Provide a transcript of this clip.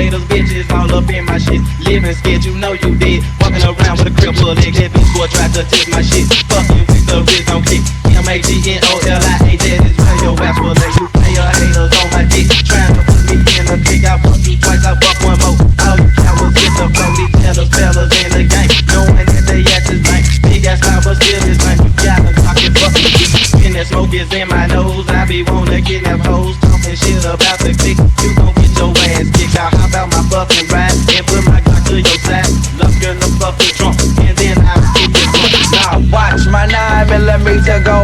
haters, bitches all up in my shit. Living scared, you know you did. Walking around with a cripple leg, that bitch boy tried to test my shit. Fuck you, with the wrist on kick. MAGNOLIA, that is why your ass will let you play your haters on my dick. Trying to put me in a kick, I fuck you twice, I fuck one more. All you cowards get the flow, these fellas, fellas in the game. Knowing that they ass is lame. Big ass lie, but still is lame. You gotta talk it, fuck me. And that smoke is in my nose, I be wanna kidnap hoes. Talking shit about the click, you gon' get your ass kicked. I'll hop out my fucking ride and put my Glock to your side. Look in the fucking trunk, and then I'll stick it. Now watch my 9mm go